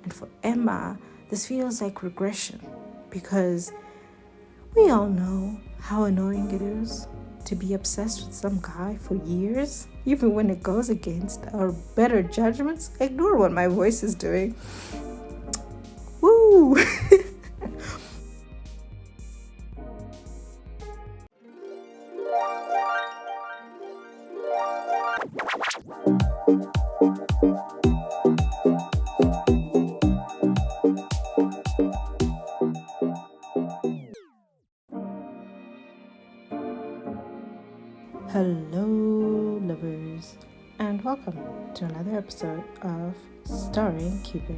And for Emma, this feels like regression because we all know how annoying it is to be obsessed with some guy for years, even when it goes against our better judgments. Ignore what my voice is doing. Woo! Hello, lovers, and welcome to another episode of Starring Cupid,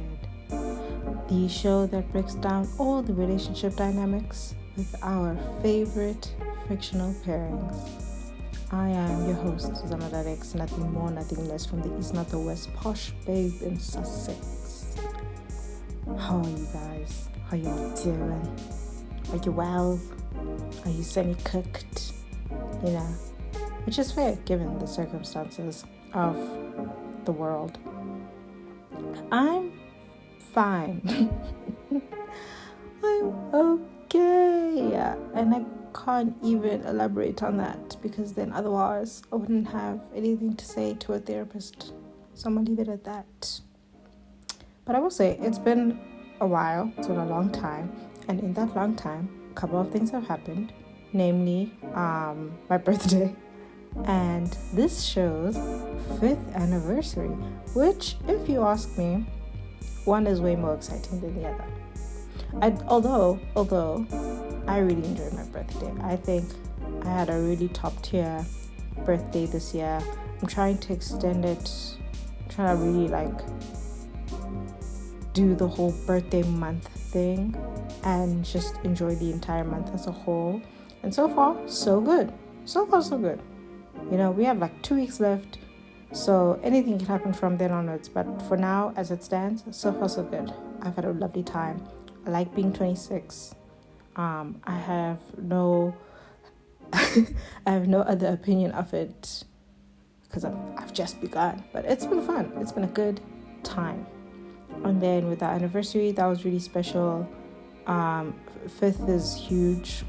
the show that breaks down all the relationship dynamics with our favorite fictional pairings. I am your host, Zama, nothing more, nothing less, from the east, not the west, posh babe in Sussex. How are you guys? How you all doing? Are you well? Are you semi-cooked? You know, which is fair given the circumstances of the world. I'm fine. I'm okay. And I can't even elaborate on that because then otherwise I wouldn't have anything to say to a therapist. So I'm going to leave it at that. But I will say it's been a while. It's been a long time. And in that long time, a couple of things have happened. Namely, my birthday. And this show's 5th anniversary, which, if you ask me, one is way more exciting than the other. Although I really enjoyed my birthday. I think I had a really top tier birthday this year. I'm trying to extend it. I'm trying to really do the whole birthday month thing and just enjoy the entire month as a whole. And so far, so good. So far, so good. You know, we have 2 weeks left, so anything can happen from then onwards. But for now, as it stands, so far so good. I've had a lovely time. I like being 26. I have no other opinion of it because I've just begun. But it's been fun. It's been a good time. And then with our anniversary, that was really special. 5th is huge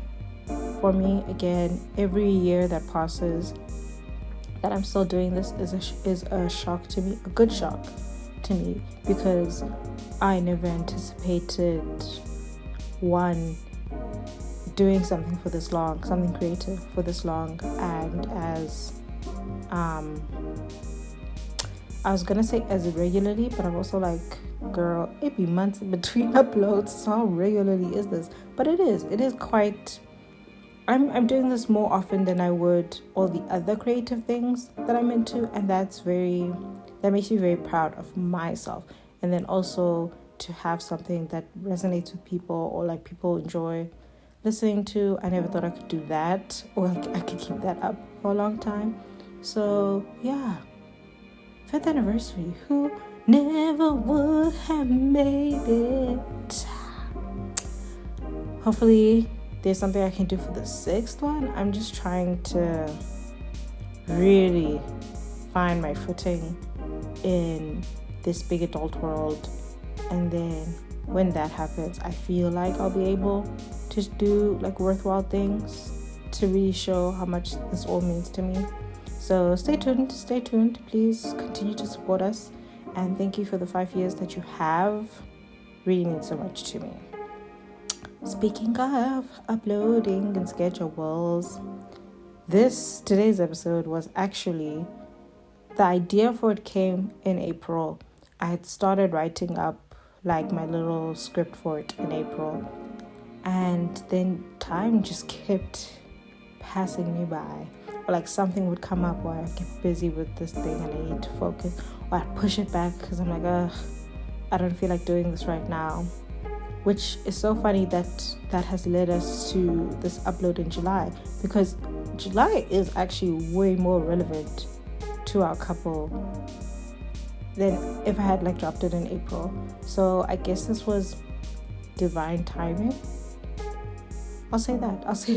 for me. Again, every year that passes that I'm still doing this is a shock to me, a good shock to me, because I never anticipated doing something for this long, something creative for this long. And as I was gonna say as regularly, but I'm also girl, it be months in between uploads, so how regularly is this? But it is quite. I'm doing this more often than I would all the other creative things that I'm into, and that makes me very proud of myself. And then also to have something that resonates with people, or people enjoy listening to. I never thought I could do that, or I could keep that up for a long time. So yeah, 5th anniversary. Who never would have made it? Hopefully there's something I can do for the 6th one. I'm just trying to really find my footing in this big adult world. And then when that happens, I feel like I'll be able to do worthwhile things to really show how much this all means to me. So stay tuned. Please continue to support us. And thank you for the 5 years that you have. Really means so much to me. Speaking of uploading and schedules, today's episode was actually, the idea for it came in April. I had started writing up my little script for it in April, and then time just kept passing me by, or something would come up where I get busy with this thing and I need to focus, or I push it back because I'm I don't feel like doing this right now. Which is so funny that has led us to this upload in July, because July is actually way more relevant to our couple than if I had dropped it in April. So I guess this was divine timing. I'll say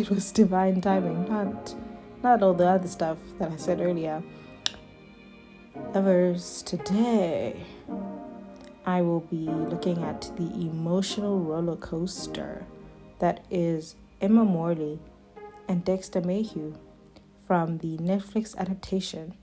it was divine timing, not all the other stuff that I said earlier. Lovers, today I will be looking at the emotional roller coaster that is Emma Morley and Dexter Mayhew from the Netflix adaptation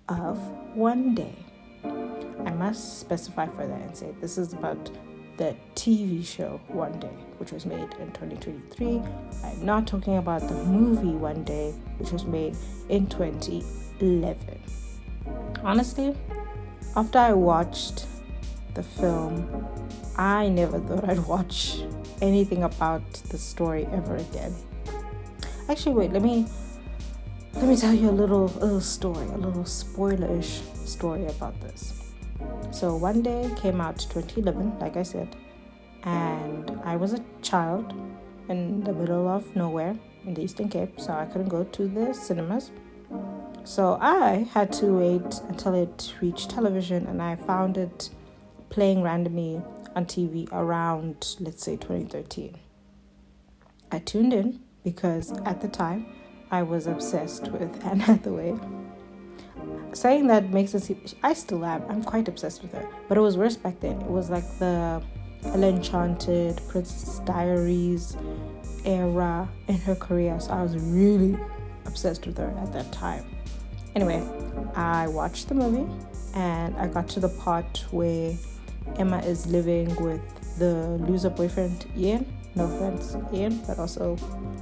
of One Day. I must specify further and say this is about the TV show One Day, which was made in 2023. I'm not talking about the movie One Day, which was made in 2011. Honestly, after I watched the film, I never thought I'd watch anything about the story ever again. Actually, wait, let me tell you a little story, a little spoiler-ish story about this. So One Day came out 2011, like I said, and I was a child in the middle of nowhere in the Eastern Cape, so I couldn't go to the cinemas. So I had to wait until it reached television, and I found it playing randomly on TV around, let's say, 2013. I tuned in because at the time I was obsessed with Anne Hathaway. Saying that makes it seem, I still am. I'm quite obsessed with her. But it was worse back then. It was like the Ella Enchanted, Princess Diaries era in her career. So I was really obsessed with her at that time. Anyway, I watched the movie and I got to the part where Emma is living with the loser boyfriend Ian. No offense, Ian, but also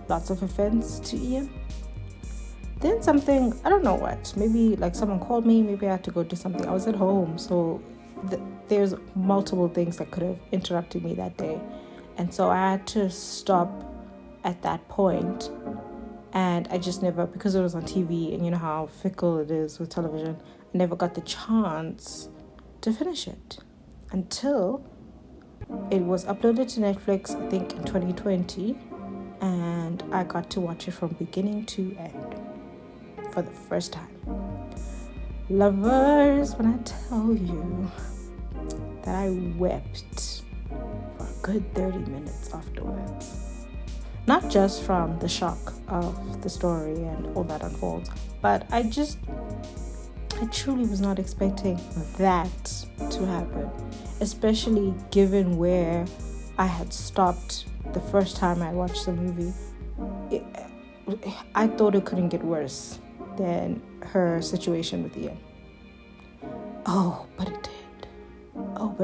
lots of offense to Ian. Then something, I don't know what, maybe like someone called me, maybe I had to go do something. I was at home, so there's multiple things that could have interrupted me that day. And so I had to stop at that point. And I just never, because it was on TV and you know how fickle it is with television, I never got the chance to finish it until it was uploaded to Netflix, I think in 2020. And I got to watch it from beginning to end for the first time. Lovers, when I tell you that I wept for a good 30 minutes afterwards. Not just from the shock of the story and all that unfolds, but I truly was not expecting that to happen, especially given where I had stopped the first time I watched the movie. I thought it couldn't get worse than her situation with Ian. Oh, but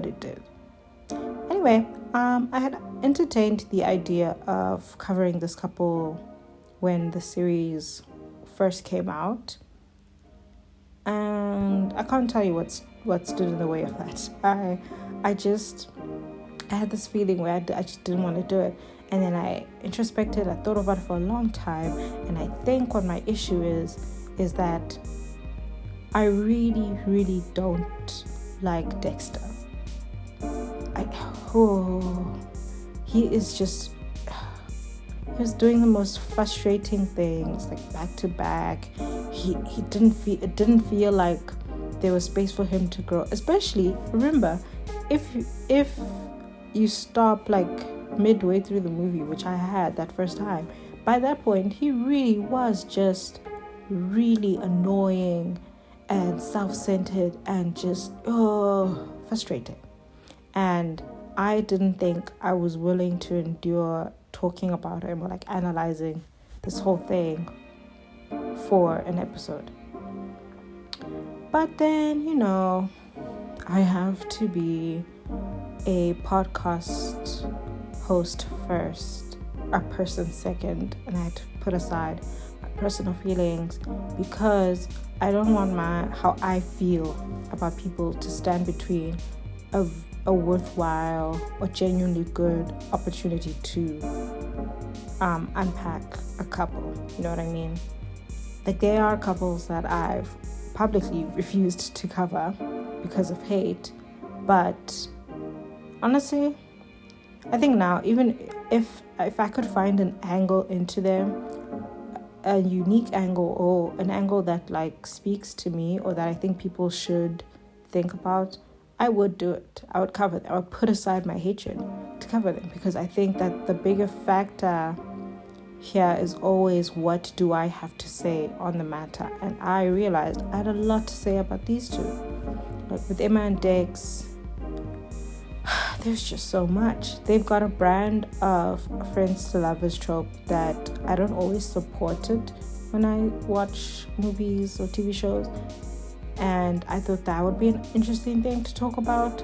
it did. Anyway, I had entertained the idea of covering this couple when the series first came out, and I can't tell you what stood in the way of that. I had this feeling where I just didn't want to do it. And then I introspected, I thought about it for a long time, and I think what my issue is that I really, really don't like Dexter. He was doing the most frustrating things, like back to back. It didn't feel like there was space for him to grow. Especially, remember, if you stop like midway through the movie, which I had that first time, by that point he really was just really annoying and self-centered and just frustrating. And I didn't think I was willing to endure talking about him or like analyzing this whole thing for an episode. But then, I have to be a podcast host first, a person second, and I had to put aside my personal feelings because I don't want how I feel about people to stand between a worthwhile or genuinely good opportunity to unpack a couple. You know what I mean? Like, there are couples that I've publicly refused to cover because of hate, but honestly, I think now, even if I could find an angle into them, a unique angle or an angle that like speaks to me or that I think people should think about, I would do it. I would cover them. I would put aside my hatred to cover them, because I think that the bigger factor here is always, what do I have to say on the matter? And I realized I had a lot to say about these two. Like with Emma and Dex, there's just so much. They've got a brand of friends to lovers trope that I don't always support it when I watch movies or TV shows, and I thought that would be an interesting thing to talk about.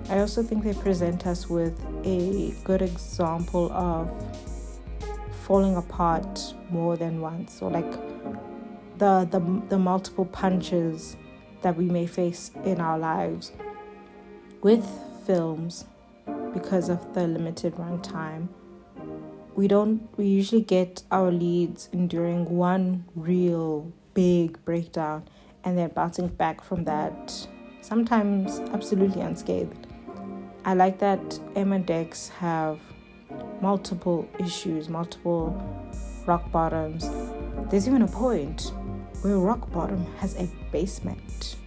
I also think they present us with a good example of falling apart more than once, or like the multiple punches that we may face in our lives with films. Because of the limited runtime, we usually get our leads enduring one real big breakdown and then bouncing back from that, sometimes absolutely unscathed. I like that Em and Dex have multiple issues, multiple rock bottoms. There's even a point where rock bottom has a basement.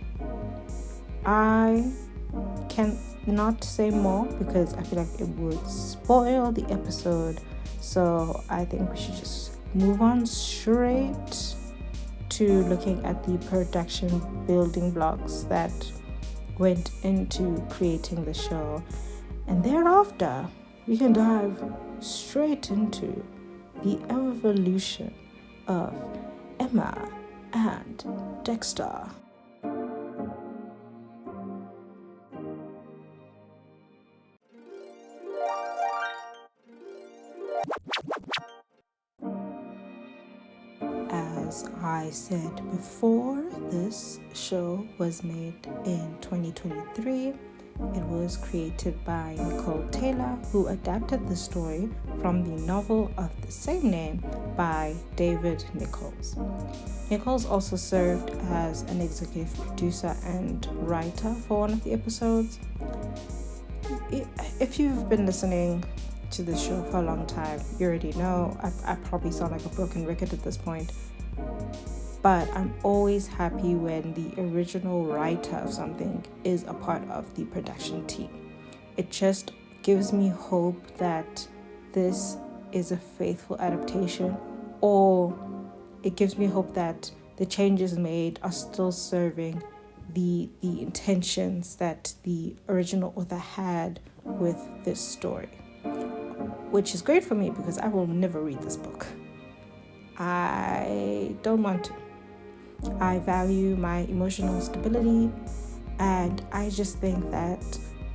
I can not say more because I feel like it would spoil the episode, so I think we should just move on straight to looking at the production building blocks that went into creating the show, and thereafter we can dive straight into the evolution of Emma and Dexter. As I said before, this show was made in 2023. It was created by Nicole Taylor, who adapted the story from the novel of the same name by David Nichols. Nichols also served as an executive producer and writer for one of the episodes. If you've been listening to this show for a long time, you already know I probably sound like a broken record at this point, but I'm always happy when the original writer of something is a part of the production team. It just gives me hope that this is a faithful adaptation, or it gives me hope that the changes made are still serving the intentions that the original author had with this story, which is great for me because I will never read this book. I don't want to. I value my emotional stability, and I just think that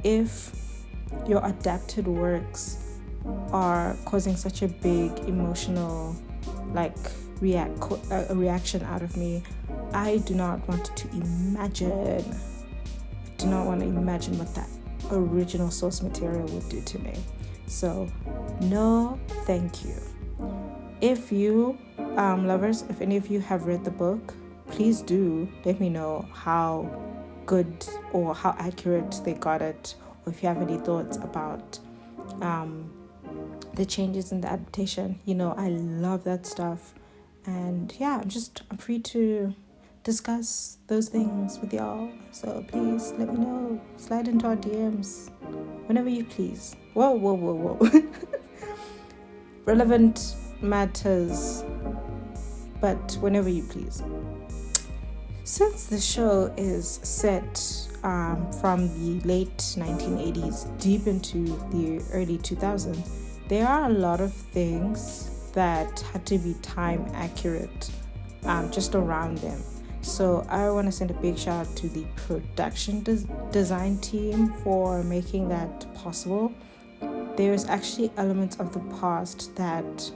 if your adapted works are causing such a big emotional reaction out of me, I do not want to imagine what that original source material would do to me. So no thank you. If you lovers, if any of you have read the book, please do let me know how good or how accurate they got it, or if you have any thoughts about the changes in the adaptation. I love that stuff, and yeah, I'm free to discuss those things with y'all. So please let me know. Slide into our DMs whenever you please. Whoa. Relevant matters, but whenever you please. Since the show is set from the late 1980s deep into the early 2000s, there are a lot of things that had to be time accurate just around them. So I want to send a big shout out to the production design team for making that possible. There's actually elements of the past that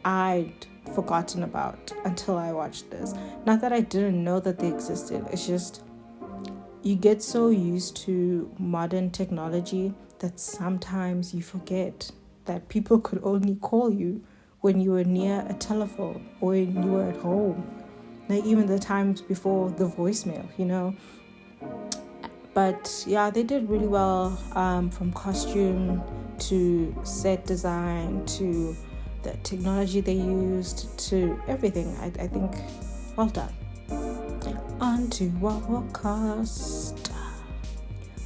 I'd forgotten about until I watched this. Not that I didn't know that they existed. It's just you get so used to modern technology that sometimes you forget that people could only call you when you were near a telephone or when you were at home. Like even the times before the voicemail, But yeah, they did really well, from costume to set design to the technology they used to everything. I think well done. On to our cast.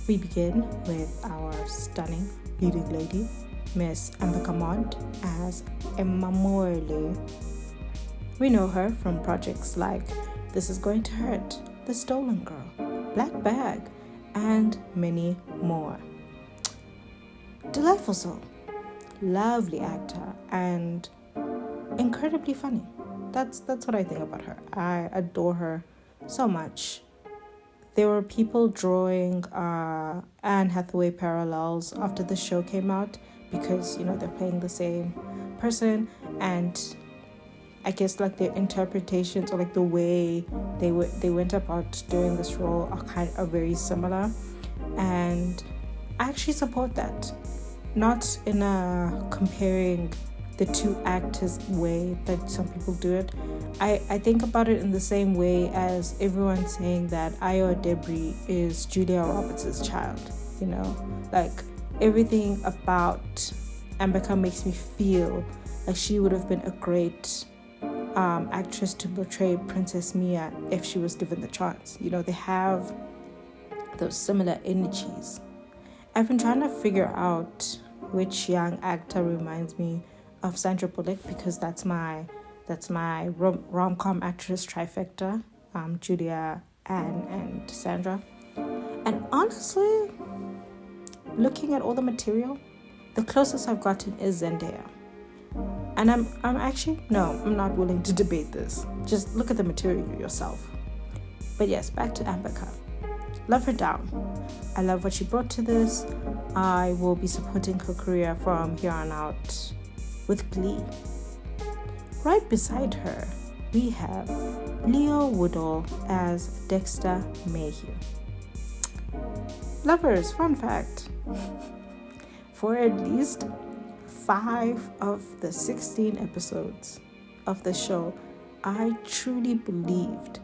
We begin with our stunning leading lady, Miss Amber Kamond as Emma Morley. We know her from projects like This Is Going to Hurt, The Stolen Girl, Black Bag, and many more. delightful soul, lovely actor, and incredibly funny. That's what I think about her. I adore her so much. There were people drawing Anne Hathaway parallels after the show came out because, they're playing the same person, and I guess like their interpretations or like the way they went about doing this role are very similar, and I actually support that. Not in a comparing the two actors way that some people do it. I think about it in the same way as everyone saying that Ayo Debris is Julia Roberts' child. Like everything about Ambika makes me feel like she would have been a great actress to portray Princess Mia if she was given the chance. They have those similar energies. I've been trying to figure out which young actor reminds me of Sandra Bullock, because that's my rom-com actress trifecta, Julia, Anne, and Sandra. And honestly, looking at all the material, the closest I've gotten is Zendaya. And I'm not willing to debate this. Just look at the material yourself. But yes, back to Ambika. Love her down. I love what she brought to this. I will be supporting her career from here on out with glee. Right beside her, we have Leo Woodall as Dexter Mayhew. Lovers, fun fact. For at least 5 of the 16 episodes of the show, I truly believed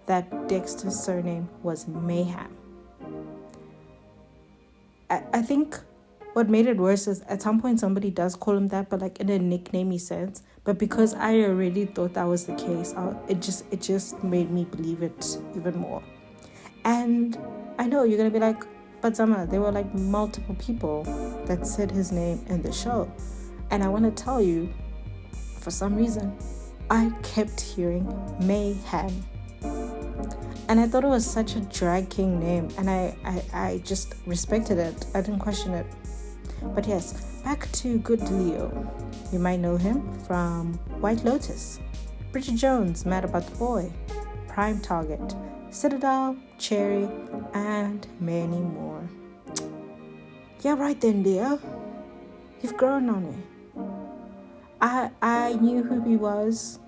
that Dexter's surname was Mayhem. I think what made it worse is at some point somebody does call him that, but like in a nicknamey sense. But because I already thought that was the case, it just made me believe it even more. And I know you're gonna be like, but Zama, there were like multiple people that said his name in the show, and I want to tell you, for some reason, I kept hearing Mayhem. And I thought it was such a drag king name, and I just respected it. I didn't question it. But yes, back to good Leo. You might know him from White Lotus, Bridget Jones, Mad About the Boy, Prime Target, Citadel, Cherry, and many more. Yeah, right then, Leo. You've grown on me. I knew who he was.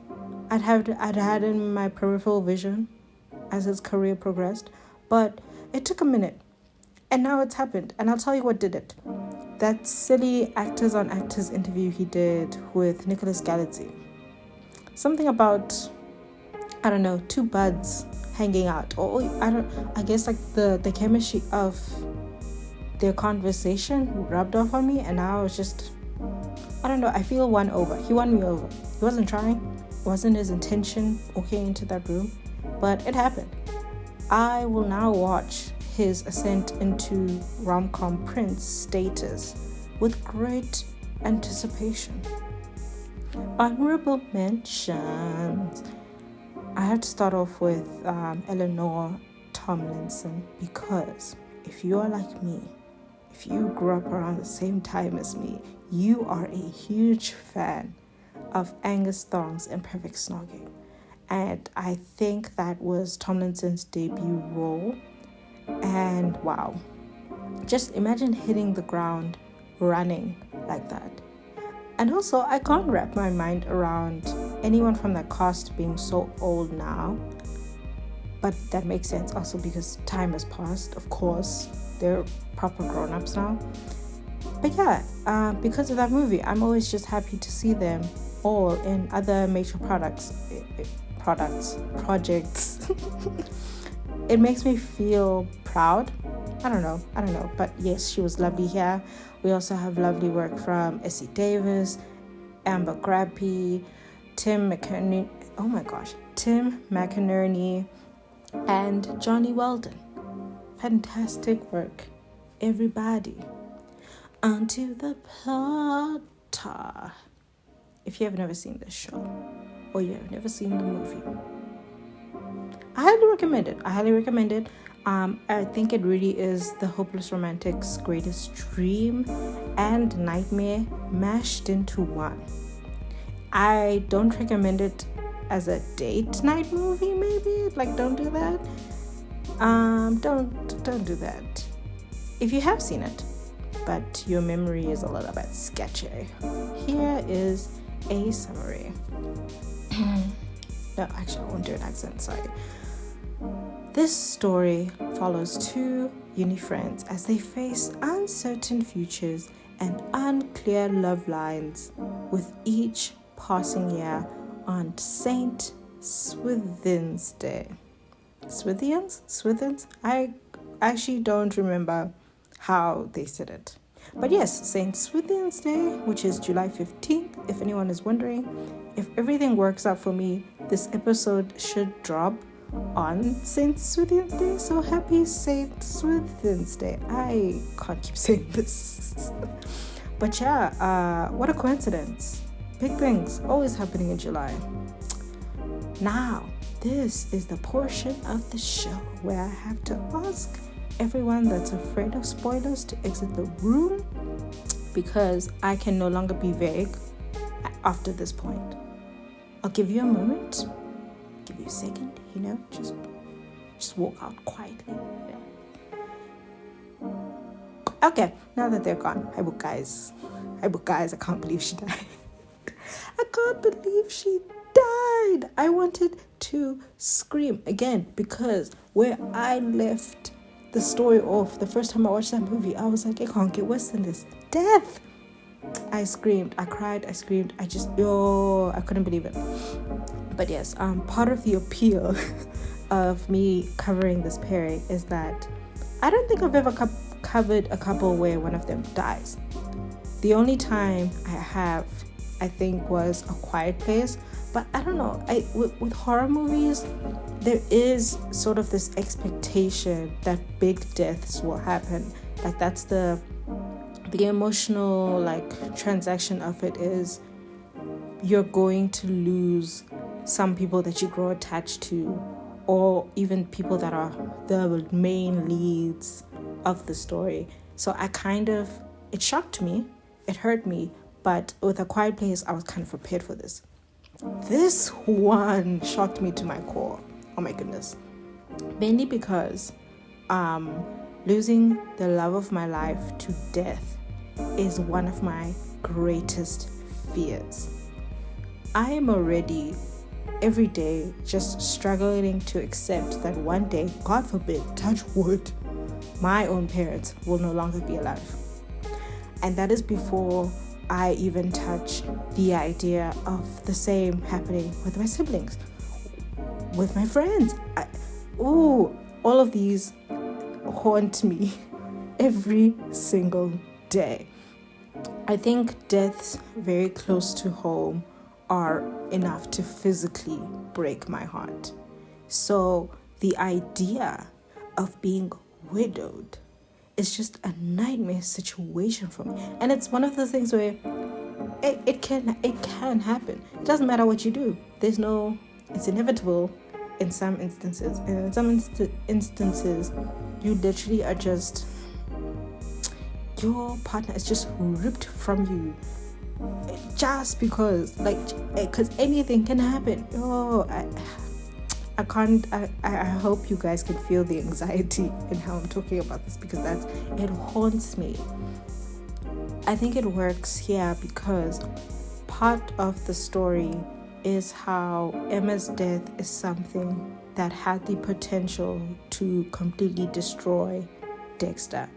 I'd had him in my peripheral vision as his career progressed, but it took a minute, and now it's happened. And I'll tell you what did it. That silly Actors on Actors interview he did with Nicholas Galitzine. Something about, I don't know, two buds hanging out, or I guess like the chemistry of their conversation rubbed off on me, and now I was just, I don't know, I feel won over. He won me over. He wasn't trying. It wasn't his intention walking into that room, but it happened. I will now watch his ascent into rom-com prince status with great anticipation. Honorable mentions. I have to start off with Eleanor Tomlinson, because if you are like me, if you grew up around the same time as me, you are a huge fan of Angus Thong's Imperfect Snogging. And I think that was Tomlinson's debut role. And wow, just imagine hitting the ground running like that. And also, I can't wrap my mind around anyone from that cast being so old now. But that makes sense also because time has passed. Of course, they're proper grown-ups now. But yeah, because of that movie, I'm always just happy to see them all in other major projects. It makes me feel proud. I don't know. But yes, she was lovely here. We also have lovely work from Essie Davis, Amber Grappy, Tim McInerney, and Johnny Weldon. Fantastic work, everybody. Onto the plot. If you have never seen this show, or you have never seen the movie, I highly recommend it. I think it really is the hopeless romantic's greatest dream and nightmare mashed into one. I don't recommend it as a date night movie, maybe. Like, don't do that. Don't do that. If you have seen it, but your memory is a little bit sketchy, here is a summary. No, actually, I won't do an accent, sorry. This story follows two uni friends as they face uncertain futures and unclear love lines, with each passing year on Saint Swithin's Day. Swithins? I actually don't remember how they said it. But yes, Saint Swithin's Day, which is July 15th, if anyone is wondering. If everything works out for me, this episode should drop on Saint Swithin's Day. So happy Saint Swithin's Day. I can't keep saying this. But yeah, what a coincidence. Big things always happening in July. Now, this is the portion of the show where I have to ask everyone that's afraid of spoilers to exit the room, because I can no longer be vague after this point. I'll give you a moment, give you a second, just walk out quietly. Okay, now that they're gone, hi book guys, I can't believe she died. I can't believe she died. I wanted to scream again, because where I left the story off the first time I watched that movie, I was like, it can't get worse than this. Death. I screamed, I cried, I screamed, I couldn't believe it. But yes, part of the appeal of me covering this pairing is that I don't think I've ever covered a couple where one of them dies. The only time I have, I think, was A Quiet Place. But I don't know, with horror movies, there is sort of this expectation that big deaths will happen. Like, that's the emotional, like, transaction of it is you're going to lose some people that you grow attached to, or even people that are the main leads of the story. So it shocked me, it hurt me, but with A Quiet Place, I was kind of prepared for this. This one shocked me to my core. Oh my goodness. Mainly because losing the love of my life to death is one of my greatest fears. I am already every day just struggling to accept that one day, God forbid, touch wood, my own parents will no longer be alive. And that is before I even touch the idea of the same happening with my siblings, with my friends. All of these haunt me every single day. I think deaths very close to home are enough to physically break my heart. So the idea of being widowed, it's just a nightmare situation for me. And it's one of those things where it can happen. It doesn't matter what you do. It's inevitable in some instances. And in some instances, you literally are just, your partner is just ripped from you. Just because anything can happen. I hope you guys can feel the anxiety in how I'm talking about this, because it haunts me. I think it works here because part of the story is how Emma's death is something that had the potential to completely destroy Dexter.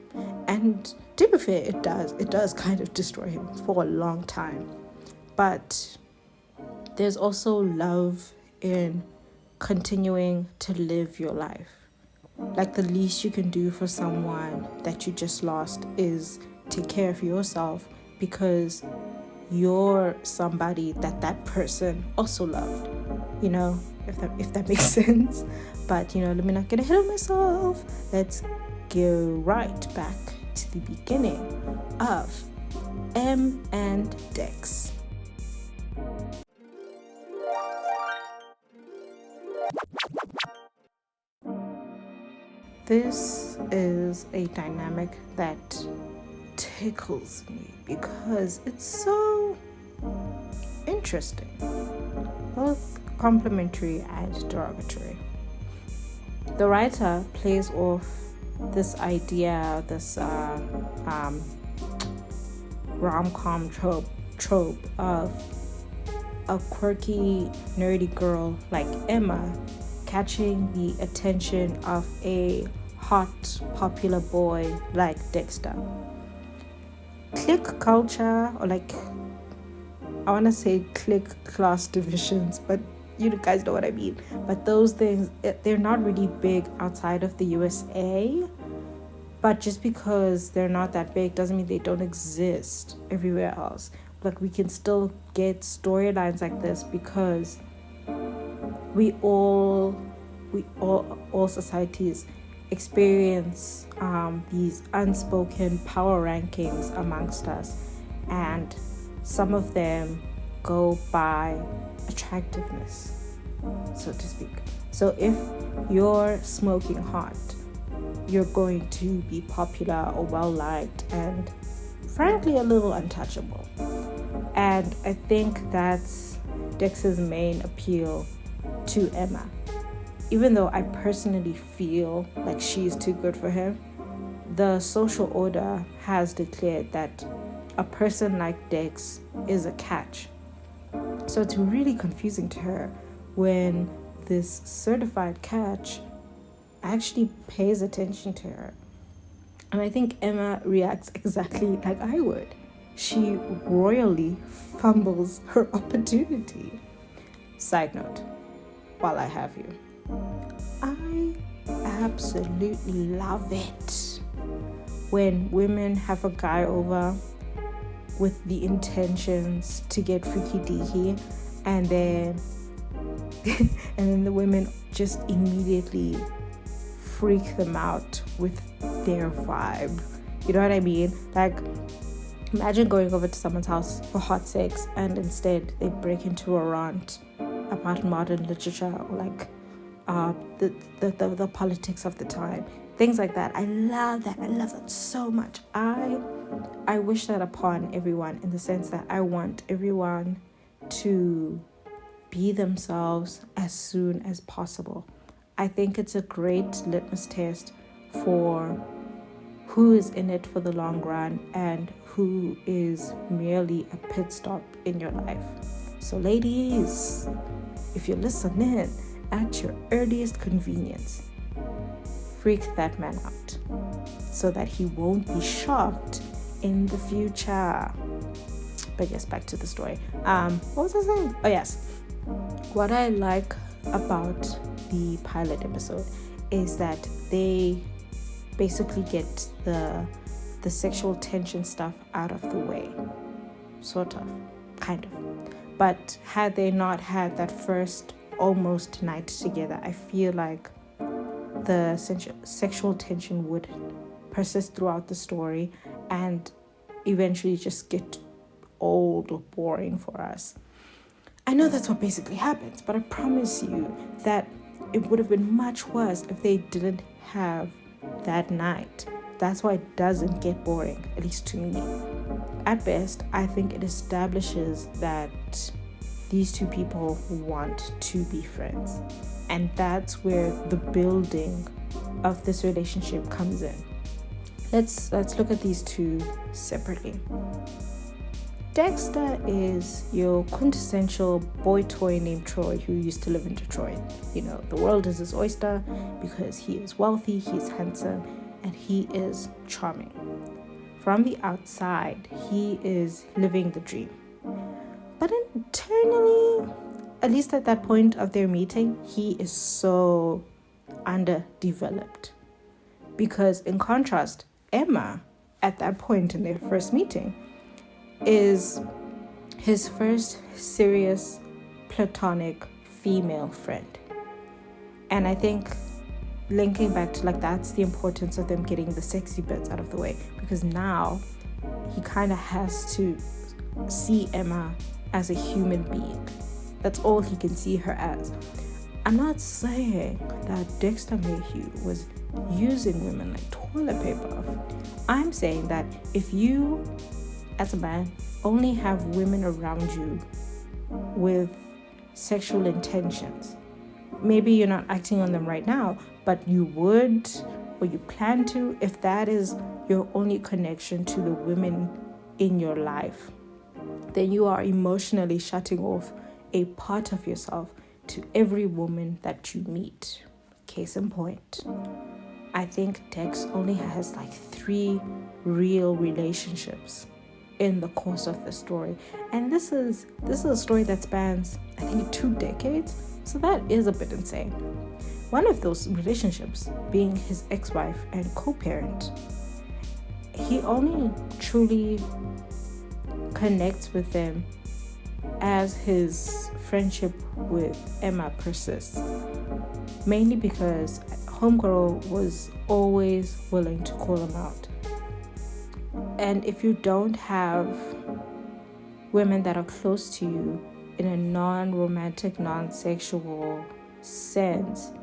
And to be fair, it does kind of destroy him for a long time. But there's also love in continuing to live your life. Like, the least you can do for someone that you just lost is take care of yourself, because you're somebody that person also loved, if that makes sense. But let me not get ahead of myself. Let's go right back to the beginning of M and Dex. This is a dynamic that tickles me because it's so interesting, both complimentary and derogatory. The writer plays off this idea, this rom-com trope of a quirky, nerdy girl like Emma catching the attention of a hot, popular boy like Dexter. Clique culture, or like, I want to say clique class divisions, but you guys know what I mean. But those things, they're not really big outside of the USA. But just because they're not that big doesn't mean they don't exist everywhere else. Like, we can still get storylines like this because all societies experience these unspoken power rankings amongst us, and some of them go by attractiveness, so to speak. So if you're smoking hot, you're going to be popular or well liked and frankly a little untouchable. And I think that's Dex's main appeal to Emma. Even though I personally feel like she's too good for him, the social order has declared that a person like Dex is a catch. So it's really confusing to her when this certified catch actually pays attention to her. And I think Emma reacts exactly like I would. She royally fumbles her opportunity. Side note, while I have you, I absolutely love it when women have a guy over with the intentions to get freaky deaky, and then the women just immediately freak them out with their vibe. You know what I mean? Like, imagine going over to someone's house for hot sex and instead they break into a rant about modern literature or like the politics of the time, things like that. I love that so much. I wish that upon everyone, in the sense that I want everyone to be themselves as soon as possible. I think it's a great litmus test for who is in it for the long run and who is merely a pit stop in your life. So ladies, if you're listening, at your earliest convenience, freak that man out so that he won't be shocked in the future. But yes, back to the story. What was I saying? Oh yes, what I like about the pilot episode is that they basically get the sexual tension stuff out of the way, sort of, kind of. But had they not had that first almost night together, I feel like the sexual tension would persist throughout the story and eventually just get old or boring for us. I know that's what basically happens, but I promise you that it would have been much worse if they didn't have that night. That's why it doesn't get boring, at least to me. At best, I think it establishes that these two people want to be friends. And that's where the building of this relationship comes in. Let's look at these two separately. Dexter is your quintessential boy toy named Troy who used to live in Detroit. You know, the world is his oyster because he is wealthy, he's handsome, and he is charming. From the outside, he is living the dream. But internally, at least at that point of their meeting, he is so underdeveloped. Because in contrast, Emma, at that point in their first meeting, is his first serious platonic female friend. And I think linking back to that's the importance of them getting the sexy bits out of the way, because now he kind of has to see Emma as a human being. That's all he can see her as. I'm not saying that Dexter Mayhew was using women like toilet paper. I'm saying that if you, as a man, only have women around you with sexual intentions, maybe you're not acting on them right now, but you would, or you plan to, if that is your only connection to the women in your life, then you are emotionally shutting off a part of yourself to every woman that you meet. Case in point, I think Dex only has like 3 real relationships in the course of the story, and this is a story that spans, I think, 2 decades, so that is a bit insane. One of those relationships being his ex-wife and co-parent. He only truly connects with them as his friendship with Emma persists, mainly because homegirl was always willing to call him out. And if you don't have women that are close to you in a non-romantic, non-sexual sense,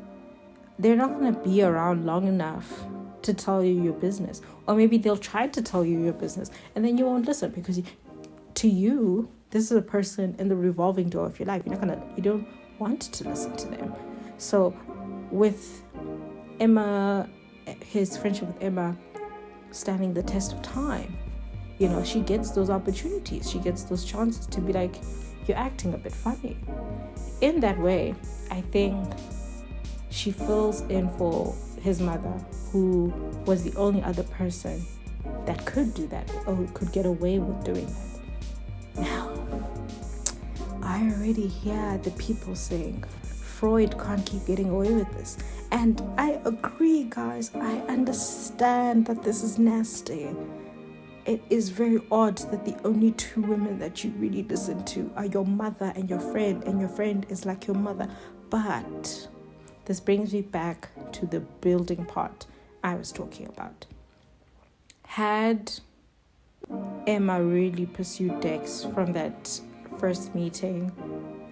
they're not going to be around long enough to tell you your business. Or maybe they'll try to tell you your business and then you won't listen, because to you, this is a person in the revolving door of your life. You don't want to listen to them. So with Emma, his friendship with Emma standing the test of time, she gets those opportunities. She gets those chances to be like, you're acting a bit funny. In that way, I think she fills in for his mother, who was the only other person that could do that, or who could get away with doing that. Now, I already hear the people saying Freud can't keep getting away with this. And I agree, guys. I understand that this is nasty. It is very odd that the only 2 women that you really listen to are your mother and your friend is like your mother. But this brings me back to the building part I was talking about. Had Emma really pursued Dex from that first meeting,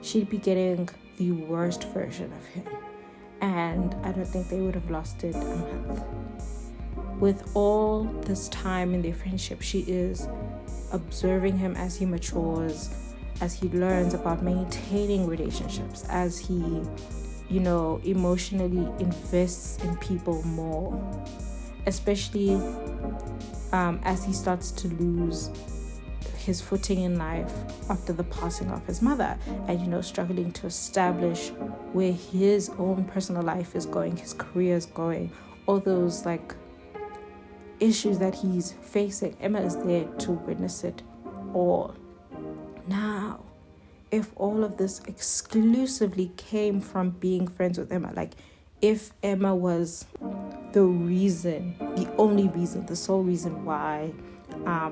she'd be getting the worst version of him. And I don't think they would have lasted a month. With all this time in their friendship, she is observing him as he matures, as he learns about maintaining relationships, as he, emotionally invests in people more, especially as he starts to lose his footing in life after the passing of his mother, and struggling to establish where his own personal life is going, his career is going, all those issues that he's facing. Emma is there to witness it all. Now, if all of this exclusively came from being friends with Emma, if Emma was the reason, the only reason, the sole reason why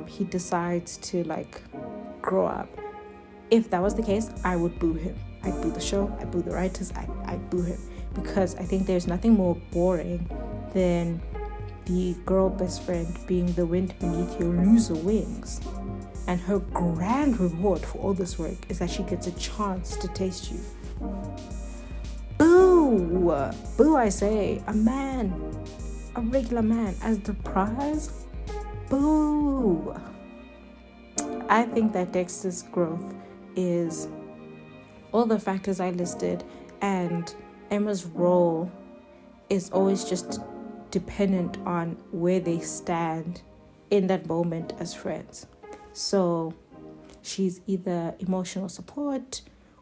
he decides to grow up, if that was the case, I would boo him. I'd boo the show, I'd boo the writers, I'd boo him, because I think there's nothing more boring than the girl best friend being the wind beneath your loser wings. And her grand reward for all this work is that she gets a chance to taste you. Boo! Boo, I say. A regular man as the prize? Boo! I think that Dexter's growth is all the factors I listed, and Emma's role is always just dependent on where they stand in that moment as friends. So she's either emotional support,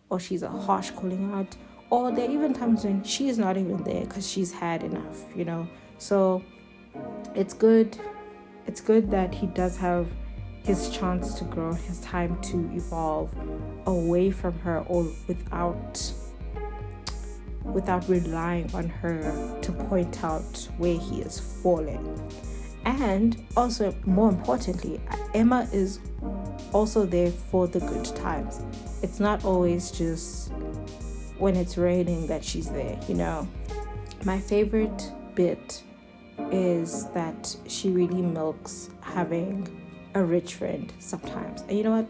or she's a harsh calling out, or there are even times when she's not even there because she's had enough, So it's good that he does have his chance to grow, his time to evolve away from her, or without relying on her to point out where he is falling. And also, more importantly, Emma is also there for the good times. It's not always just when it's raining that she's there, My favorite bit is that she really milks having a rich friend sometimes. And you know what?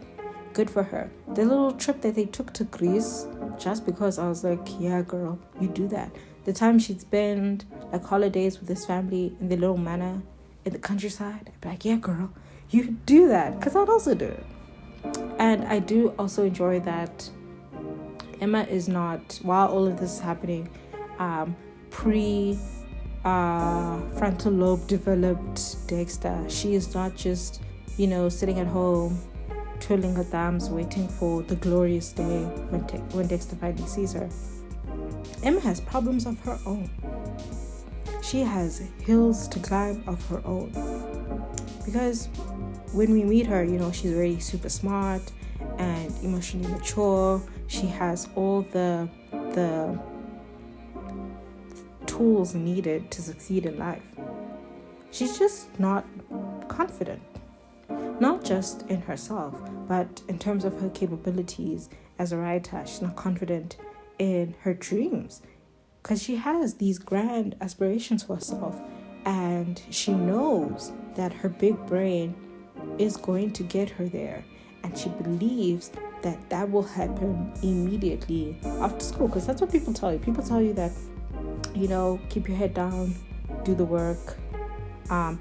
Good for her. The little trip that they took to Greece, just because I was like, yeah, girl, you do that. the time she'd spend like holidays with his family in the little manor in the countryside, I'd be like, yeah, girl, you do that, because I'd also do it. And I do also enjoy that Emma is not, while all of this is happening, frontal lobe developed Dexter. She is not just, sitting at home twiddling her thumbs waiting for the glorious day when Dexter finally sees her. Emma has problems of her own. She has hills to climb of her own. Because when we meet her, she's already super smart and emotionally mature. She has all the tools needed to succeed in life. She's just not confident, not just in herself, but in terms of her capabilities as a writer. She's not confident in her dreams because she has these grand aspirations for herself, and she knows that her big brain is going to get her there, and she believes that will happen immediately after school, because that's what people tell you. People tell you that, keep your head down, do the work,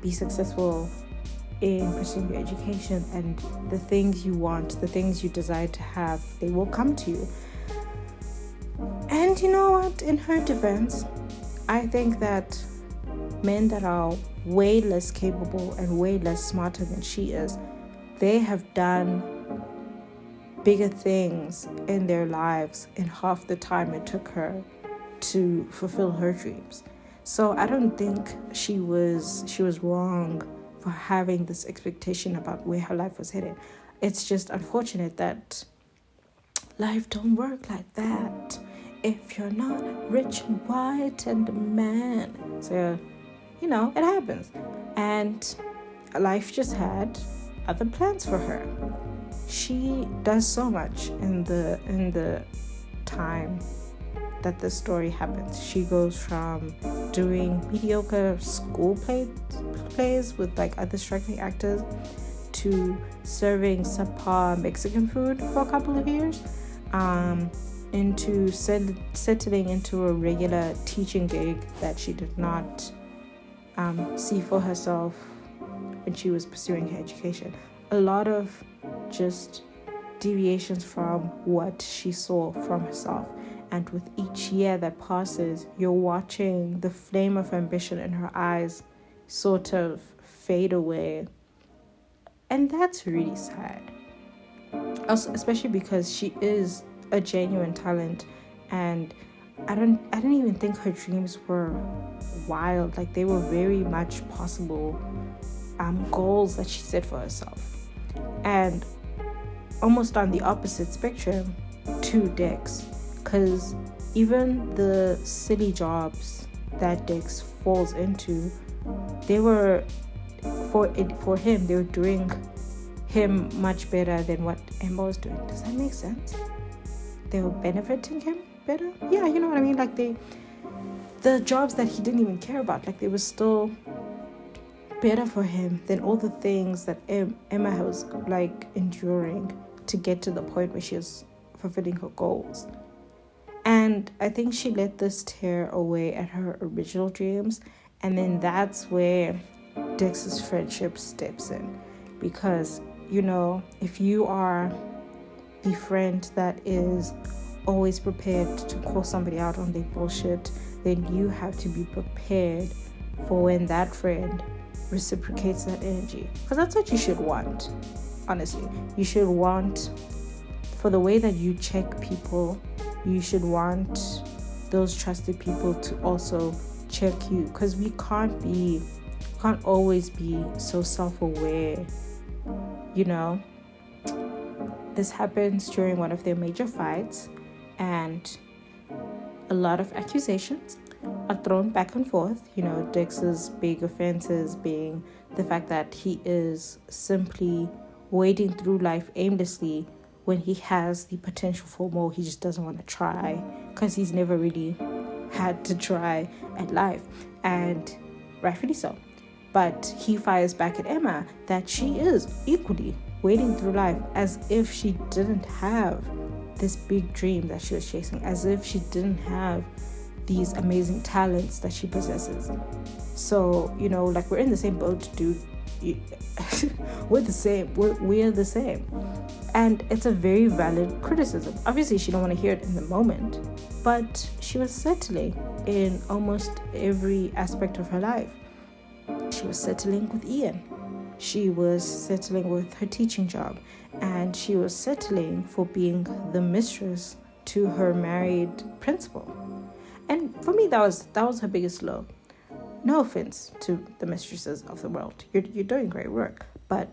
be successful in pursuing your education, and the things you want, the things you desire to have, they will come to you. And you know what? In her defense, I think that men that are way less capable and way less smarter than she is, they have done bigger things in their lives in half the time it took her to fulfill her dreams. So I don't think she was wrong for having this expectation about where her life was headed. It's just unfortunate that life don't work like that if you're not rich and white and a man. So, it happens. And life just had other plans for her. She does so much in the time that the story happens. She goes from doing mediocre school plays with like other struggling actors to serving subpar Mexican food for a couple of years, into settling into a regular teaching gig that she did not see for herself when she was pursuing her education. A lot of just deviations from what she saw from herself. And with each year that passes, you're watching the flame of ambition in her eyes sort of fade away. And that's really sad. Also, especially because she is a genuine talent, and I don't even think her dreams were wild. Like, they were very much possible goals that she set for herself. And almost on the opposite spectrum to Dex, because even the silly jobs that Dex falls into, they were for him, they were doing him much better than what Emma was doing. Does that make sense? They were benefiting him better? Yeah, you know what I mean? Like, the jobs that he didn't even care about, like, they were still better for him than all the things that Emma was like enduring to get to the point where she was fulfilling her goals. And I think she let this tear away at her original dreams, and then that's where Dex's friendship steps in. Because, if you are the friend that is always prepared to call somebody out on their bullshit, then you have to be prepared for when that friend reciprocates that energy. Because that's what you should want, honestly. You should want, for the way that you check people, you should want those trusted people to also check you. Because we can't always be so self-aware, This happens during one of their major fights, and a lot of accusations are thrown back and forth. Dex's big offenses being the fact that he is simply wading through life aimlessly when he has the potential for more. He just doesn't want to try because he's never really had to try at life, and rightfully so. But he fires back at Emma that she is equally wading through life as if she didn't have this big dream that she was chasing, as if she didn't have these amazing talents that she possesses. So, you know, like, we're in the same boat, dude. We're the same. We're the same. And it's a very valid criticism. Obviously, she don't want to hear it in the moment, but she was settling in almost every aspect of her life. She was settling with Ian. She was settling with her teaching job, and she was settling for being the mistress to her married principal. And for me, that was her biggest low. No offense to the mistresses of the world. You're doing great work, but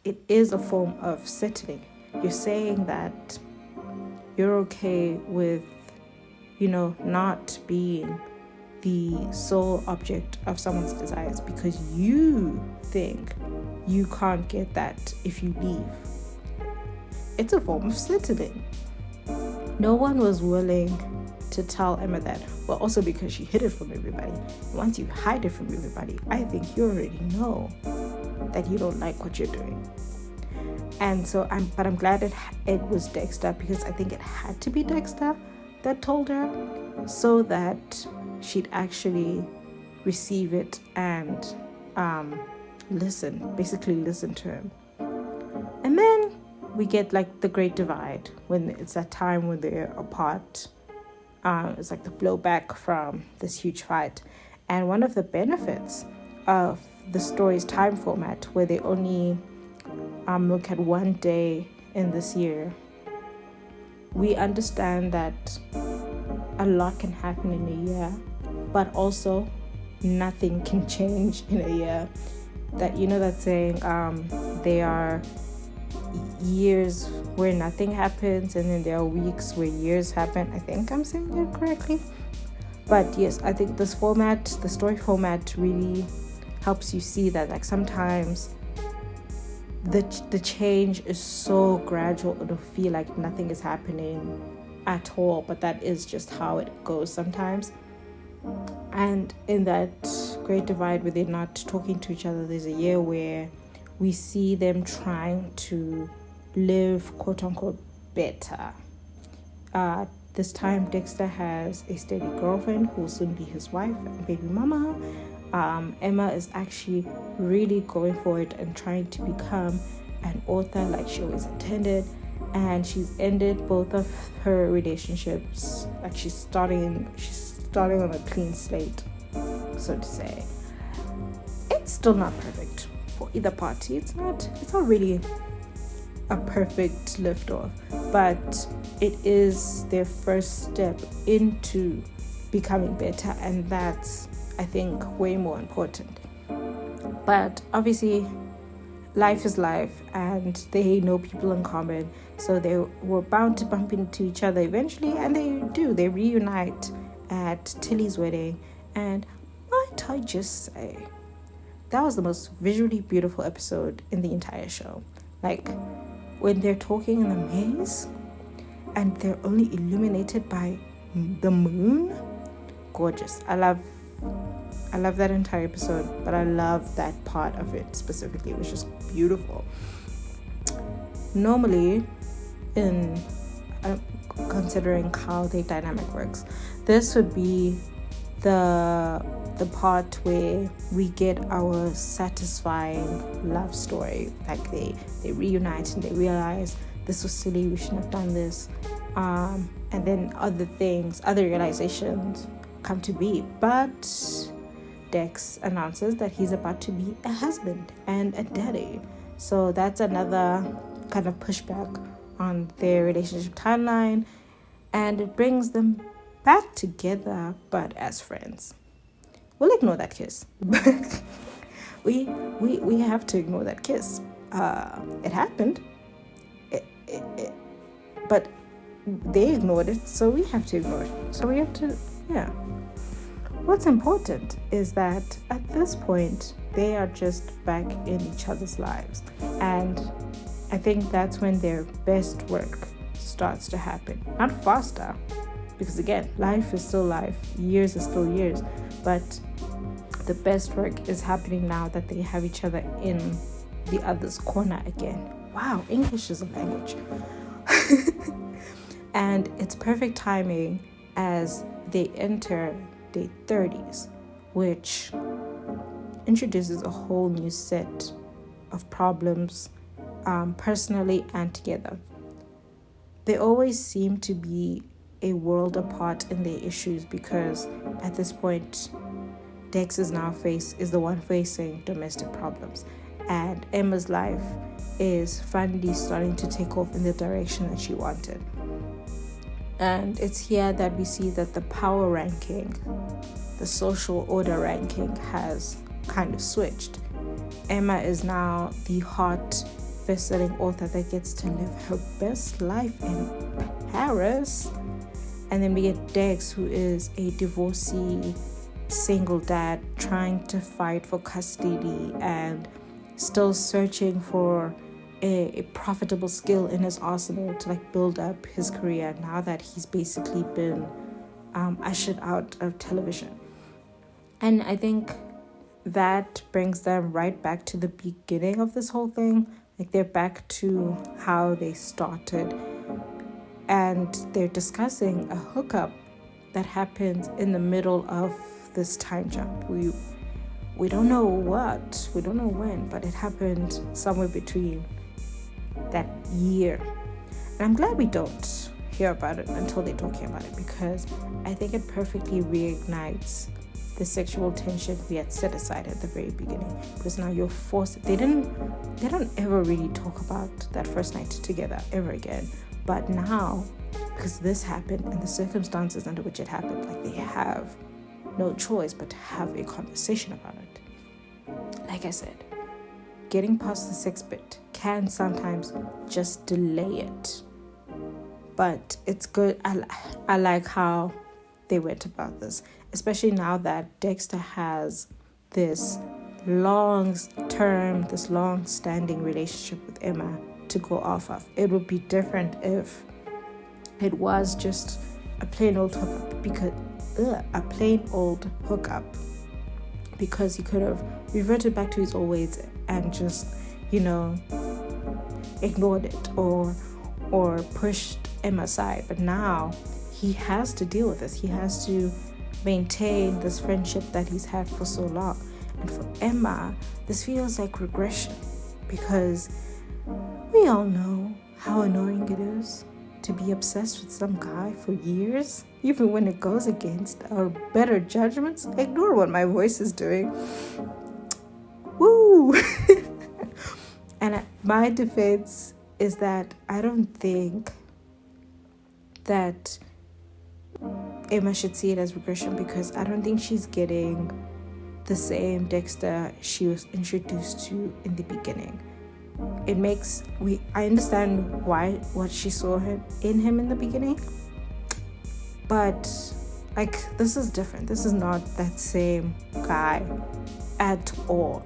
it is a form of settling. You're saying that you're okay with, you know, not being the sole object of someone's desires because you think you can't get that if you leave. It's a form of settling. No one was willing to tell Emma that. Well, also because she hid it from everybody. Once you hide it from everybody, I think you already know that you don't like what you're doing. And so I'm glad it was Dexter, because I think it had to be Dexter that told her, so that she'd actually receive it and listen to him. And then we get like the Great Divide, when it's that time when they're apart. It's like the blowback from this huge fight. And one of the benefits of the story's time format, where they only look at one day in this year, we understand that a lot can happen in a year, but also nothing can change in a year. That, you know, that saying, there are years where nothing happens, and then there are weeks where years happen. I think I'm saying it correctly. But yes, I think this format, the story format, really helps you see that, like, sometimes the change is so gradual, it'll feel like nothing is happening at all, but that is just how it goes sometimes. And in that Great Divide, where they're not talking to each other, there's a year where we see them trying to live, quote unquote, better. This time Dexter has a steady girlfriend who will soon be his wife and baby mama. Emma is actually really going for it and trying to become an author like she always intended, and she's ended both of her relationships. Like, she's starting on a clean slate, so to say. It's still not perfect for either party. It's not really a perfect liftoff, but it is their first step into becoming better, and that's, I think, way more important. But obviously, life is life, and they know people in common, so they were bound to bump into each other eventually, and they reunite at Tilly's wedding. And might I just say, that was the most visually beautiful episode in the entire show. Like, when they're talking in the maze and they're only illuminated by the moon, gorgeous. I love that entire episode, but I love that part of it specifically. It was just beautiful. Normally, in considering how the dynamic works, this would be the part where we get our satisfying love story. Like, they reunite and they realize this was silly, we shouldn't have done this, and then other realizations come to be. But Dex announces that he's about to be a husband and a daddy, so that's another kind of pushback on their relationship timeline, and it brings them back together, but as friends. We'll ignore that kiss. we have to ignore that kiss. It happened, but they ignored it, so we have to ignore it. So we have to, yeah. What's important is that at this point, they are just back in each other's lives, and I think that's when their best work starts to happen. Not faster, because again, life is still life, years are still years, but the best work is happening now that they have each other in the other's corner again. Wow, English is a language. And it's perfect timing as they enter their 30s, which introduces a whole new set of problems, personally and together. They always seem to be a world apart in their issues, because at this point, Dex is the one facing domestic problems, and Emma's life is finally starting to take off in the direction that she wanted. And it's here that we see that the power ranking, the social order ranking, has kind of switched. Emma is now the hot best-selling author that gets to live her best life in Paris. And then we get Dex, who is a divorcee, single dad trying to fight for custody and still searching for a profitable skill in his arsenal to build up his career now that he's basically been ushered out of television. And I think that brings them right back to the beginning of this whole thing. They're back to how they started, and they're discussing a hookup that happens in the middle of this time jump. We don't know when, but it happened somewhere between that year. And I'm glad we don't hear about it until they're talking about it, because I think it perfectly reignites the sexual tension we had set aside at the very beginning, because now you're forced. They don't ever really talk about that first night together ever again, but now, because this happened and the circumstances under which it happened, they have no choice but to have a conversation about it. Like I said, getting past the sex bit can sometimes just delay it, but it's good. I like how they went about this, especially now that Dexter has this long-standing relationship with Emma to go off of. It would be different if it was just a plain old hookup, because he could have reverted back to his old ways and just, ignored it or pushed Emma aside. But now he has to deal with this. He has to maintain this friendship that he's had for so long. And for Emma, this feels like regression, because we all know how annoying it is to be obsessed with some guy for years, even when it goes against our better judgments. Ignore what my voice is doing. Woo! And my defense is that I don't think that Emma should see it as regression, because I don't think she's getting the same Dexter she was introduced to in the beginning. I understand what she saw in him in the beginning, but this is different. This is not that same guy at all.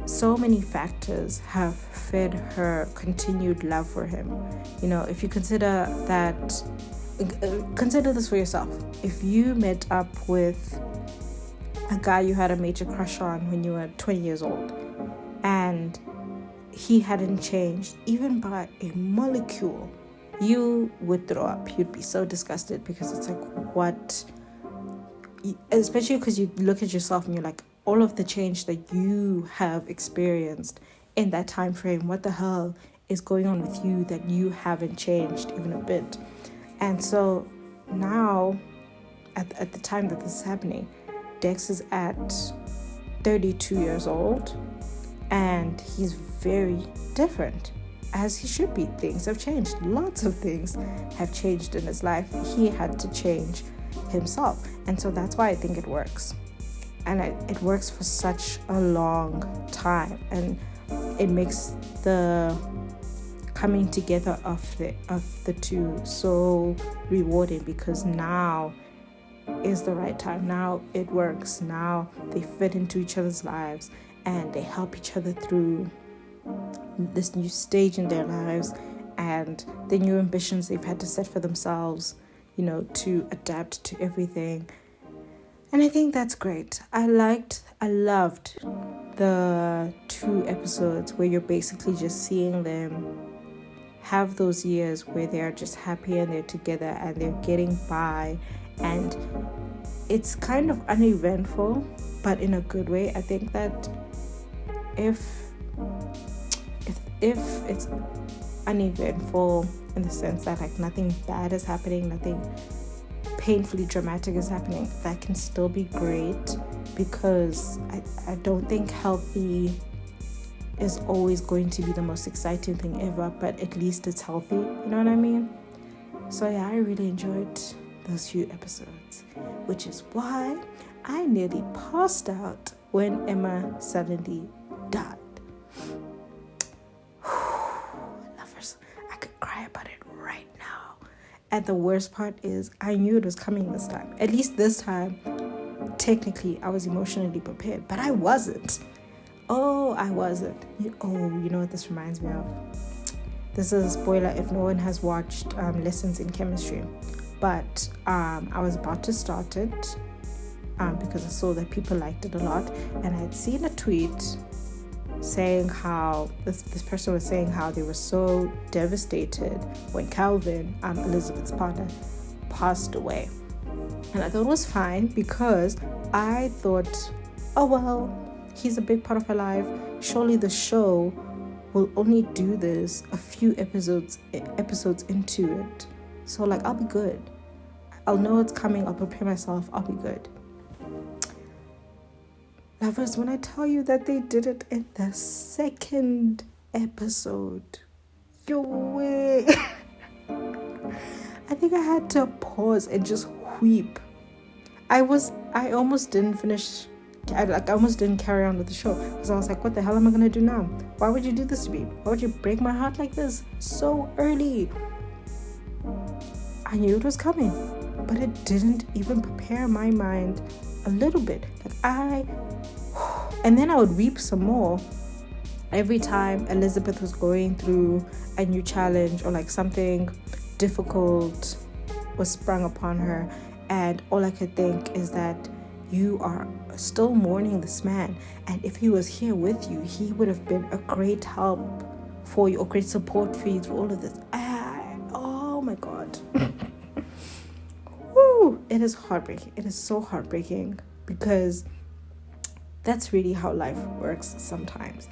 So many factors have fed her continued love for him. If you consider this for yourself. If you met up with a guy you had a major crush on when you were 20 years old, and he hadn't changed even by a molecule, you would throw up. You'd be so disgusted, because it's what? Especially because you look at yourself and you're like, all of the change that you have experienced in that time frame, what the hell is going on with you that you haven't changed even a bit? And so now, at the time that this is happening, Dex is at 32 years old, and he's very different, as he should be. Things have changed. Lots of things have changed in his life. He had to change himself. And so that's why I think it works. And it works for such a long time. And it makes the coming together of the two so rewarding, because now is the right time. Now it works. Now they fit into each other's lives, and they help each other through this new stage in their lives and the new ambitions they've had to set for themselves, to adapt to everything. And I think that's great. I loved the 2 episodes where you're basically just seeing them have those years where they're just happy and they're together and they're getting by and it's kind of uneventful, but in a good way. I think that if it's uneventful in the sense that like nothing bad is happening, nothing painfully dramatic is happening, that can still be great, because I don't think healthy is always going to be the most exciting thing ever, but at least it's healthy, you know what I mean? So yeah, I really enjoyed those few episodes, which is why I nearly passed out when Emma suddenly died. Lovers, I could cry about it right now. And the worst part is I knew it was coming this time. At least this time, technically, I was emotionally prepared, but I wasn't. I wasn't. You know what this reminds me of? This is a spoiler if no one has watched Lessons in Chemistry. But I was about to start it because I saw that people liked it a lot. And I had seen a tweet saying how this person was saying how they were so devastated when Calvin, Elizabeth's partner, passed away. And I thought it was fine because I thought, oh well, he's a big part of her life. Surely the show will only do this a few episodes into it. So like, I'll be good. I'll know it's coming. I'll prepare myself. I'll be good. Lovers, when I tell you that they did it in the second episode, I think I had to pause and just weep. I almost didn't finish. I almost didn't carry on with the show because I was like, what the hell am I going to do now? Why would you do this to me? Why would you break my heart like this so early? I knew it was coming, but it didn't even prepare my mind a little bit. And then I would weep some more every time Elizabeth was going through a new challenge or like something difficult was sprung upon her. And all I could think is that you are still mourning this man, and if he was here with you, he would have been a great help for you or great support for you through all of this. Oh my god. Woo! It is heartbreaking. It is so heartbreaking because that's really how life works sometimes.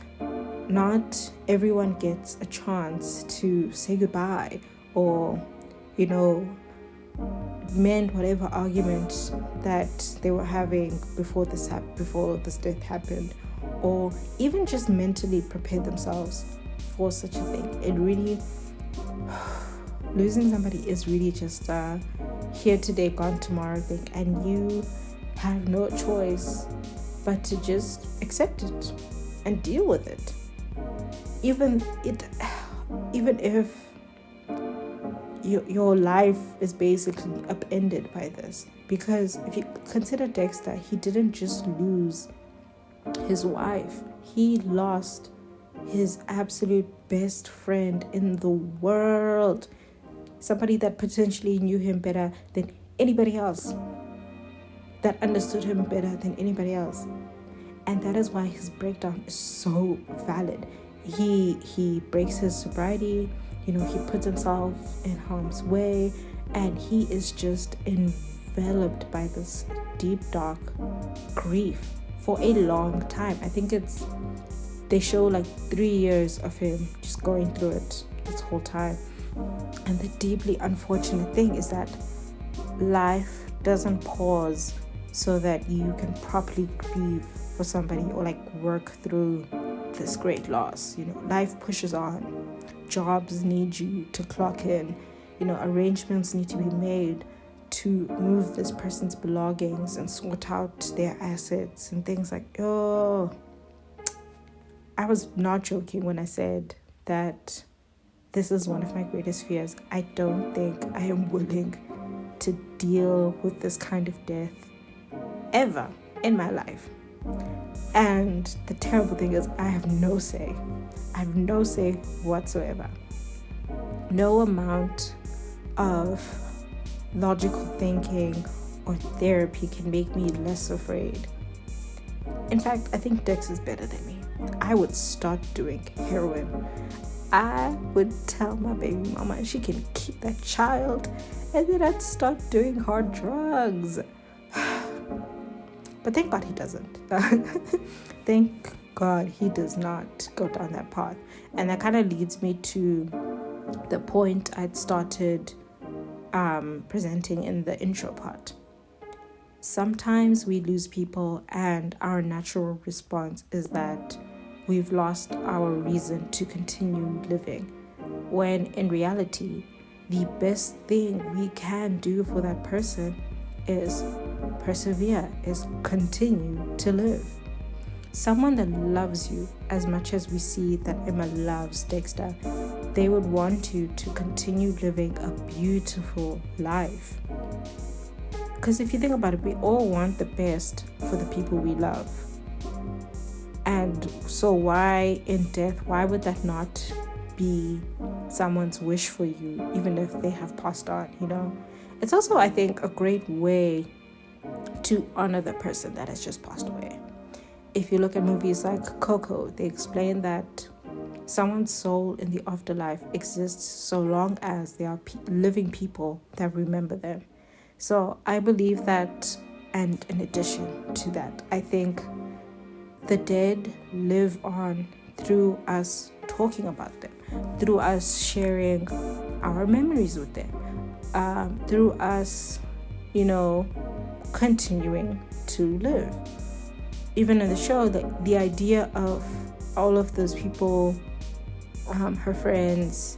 Not everyone gets a chance to say goodbye or, mend whatever arguments that they were having before this death happened, or even just mentally prepare themselves for such a thing. It really, losing somebody is really just here today, gone tomorrow thing, and you have no choice but to just accept it and deal with it. Even if your life is basically upended by this, because if you consider Dexter, he didn't just lose his wife, he lost his absolute best friend in the world, somebody that potentially knew him better than anybody else, that understood him better than anybody else. And that is why his breakdown is so valid. He breaks his sobriety, he puts himself in harm's way, and he is just enveloped by this deep, dark grief for a long time. I think they show like 3 years of him just going through it this whole time. And the deeply unfortunate thing is that life doesn't pause so that you can properly grieve for somebody or like work through this great loss. Life pushes on. Jobs need you to clock in. Arrangements need to be made to move this person's belongings and sort out their assets and things like, I was not joking when I said that this is one of my greatest fears. I don't think I am willing to deal with this kind of death ever in my life. And the terrible thing is I have no say. I have no say whatsoever. No amount of logical thinking or therapy can make me less afraid. In fact, I think Dex is better than me. I would start doing heroin. I would tell my baby mama she can keep that child, and then I'd start doing hard drugs. But thank God he doesn't. Thank God he does not go down that path. And that kind of leads me to the point I'd started presenting in the intro part. Sometimes we lose people and our natural response is that we've lost our reason to continue living, when in reality, the best thing we can do for that person is persevere, is continue to live. Someone that loves you as much as we see that Emma loves Dexter, they would want you to continue living a beautiful life. Because if you think about it, we all want the best for the people we love. And so why in death, why would that not be someone's wish for you, even if they have passed on, you know? It's also, I think, a great way to honor the person that has just passed away. If you look at movies like Coco, they explain that someone's soul in the afterlife exists so long as there are living people that remember them. So I believe that, and in addition to that, I think the dead live on through us talking about them, through us sharing our memories with them, through us, continuing to live. Even in the show, the idea of all of those people, her friends,